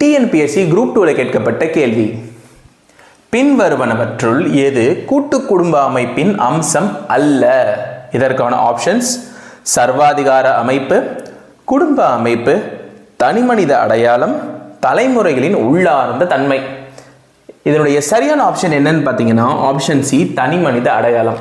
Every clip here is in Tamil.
டிஎன்பிஎஸ்சி குரூப் 2ல கேட்கப்பட்ட கேள்வி. பின்வருவனவற்றுள் எது கூட்டு குடும்ப அமைப்பின் அம்சம் அல்ல? இதற்கான ஆப்ஷன்ஸ்: சர்வாதிகார அமைப்பு, குடும்ப அமைப்பு, தனிமனித அடையாளம், தலைமுறைகளின் உள்ளார்ந்த தன்மை. இதனுடைய சரியான ஆப்ஷன் என்னன்னு பார்த்தீங்கன்னா ஆப்ஷன் சி, தனிமனித அடையாளம்.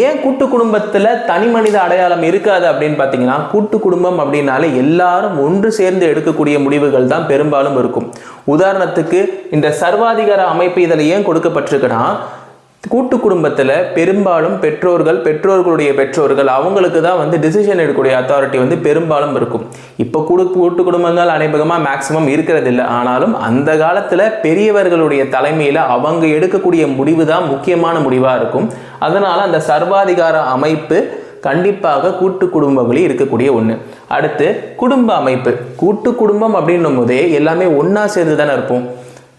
ஏன் கூட்டு குடும்பத்தில் தனிமனித அடையாளம் இருக்காது அப்படின்னு பார்த்தீங்கன்னா, கூட்டு குடும்பம் அப்படின்னாலே எல்லாரும் ஒன்று சேர்ந்து எடுக்கக்கூடிய முடிவுகள் தான் பெரும்பாலும் இருக்கும். உதாரணத்துக்கு இந்த சர்வாதிகார அமைப்பு இதில் ஏன் கொடுக்கப்பட்டிருக்குன்னா, கூட்டு குடும்பத்தில் பெரும்பாலும் பெற்றோர்களுடைய பெற்றோர்கள் அவங்களுக்கு தான் டிசிஷன் எடுக்கக்கூடிய அத்தாரிட்டி பெரும்பாலும் இருக்கும். இப்போ கூட்டு குடும்பங்கள் அநேகமாக மேக்சிமம் இருக்கிறது இல்லை. ஆனாலும் அந்த காலத்தில் பெரியவர்களுடைய தலைமையில் அவங்க எடுக்கக்கூடிய முடிவு தான் முக்கியமான முடிவாக இருக்கும். அதனால் அந்த சர்வாதிகார அமைப்பு கண்டிப்பாக கூட்டு குடும்பங்களில் இருக்கக்கூடிய ஒன்று. அடுத்து குடும்ப அமைப்பு. கூட்டு குடும்பம் அப்படின்னும் போதே எல்லாமே ஒன்றா சேர்ந்து தானே இருப்போம்.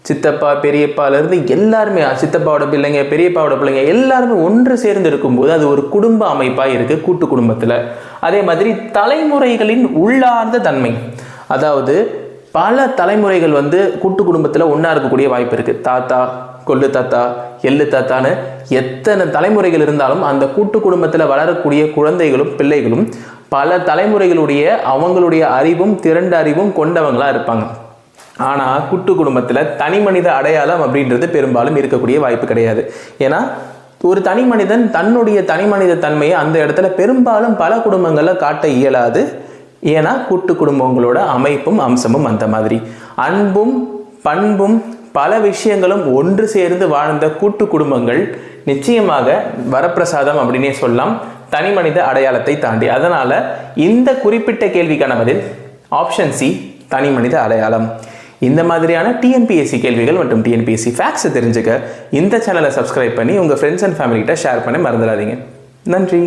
சித்தப்பா பெரியப்பாலேருந்து எல்லாருமே, சித்தப்பாவோட பிள்ளைங்க பெரியப்பாவோட பிள்ளைங்க எல்லாருமே ஒன்று சேர்ந்து இருக்கும்போது அது ஒரு குடும்ப அமைப்பாக இருக்குது கூட்டு குடும்பத்தில். அதே மாதிரி தலைமுறைகளின் உள்ளார்ந்த தன்மை, அதாவது பல தலைமுறைகள் கூட்டு குடும்பத்தில் ஒன்றா இருக்கக்கூடிய வாய்ப்பு இருக்குது. தாத்தா, கொள்ளு தாத்தா, எள்ளு தாத்தான்னு எத்தனை தலைமுறைகள் இருந்தாலும் அந்த கூட்டு குடும்பத்தில் வளரக்கூடிய குழந்தைகளும் பிள்ளைகளும் பல தலைமுறைகளுடைய அவங்களுடைய அறிவும் திரண்ட அறிவும் கொண்டவங்களாக இருப்பாங்க. ஆனால் கூட்டு குடும்பத்தில் தனிமனித அடையாளம் அப்படின்றது பெரும்பாலும் இருக்கக்கூடிய வாய்ப்பு கிடையாது. ஏன்னா ஒரு தனி மனிதன் தன்னுடைய தனிமனித தன்மையை அந்த இடத்துல பெரும்பாலும் பல குடும்பங்களில் காட்ட இயலாது. ஏன்னா கூட்டு குடும்பங்களோட அமைப்பும் அம்சமும் அந்த மாதிரி. அன்பும் பண்பும் பல விஷயங்களும் ஒன்று சேர்ந்து வாழ்ந்த கூட்டு குடும்பங்கள் நிச்சயமாக வரப்பிரசாதம் அப்படின்னே சொல்லலாம், தனிமனித அடையாளத்தை தாண்டி. அதனால் இந்த குறிப்பிட்ட கேள்விக்கான பதில் ஆப்ஷன் சி, தனிமனித அடையாளம். இந்த மாதிரியான டிஎன்பிஎஸ்சி கேள்விகள் மற்றும் டிஎன்பிஎஸ்சி ஃபேக்ட்ஸை தெரிஞ்சுக்க இந்த சேனலை சப்ஸ்கிரைப் பண்ணி உங்கள் ஃப்ரெண்ட்ஸ் அண்ட் ஃபேமிலிகிட்ட ஷேர் பண்ண மறந்துடாதீங்க. நன்றி.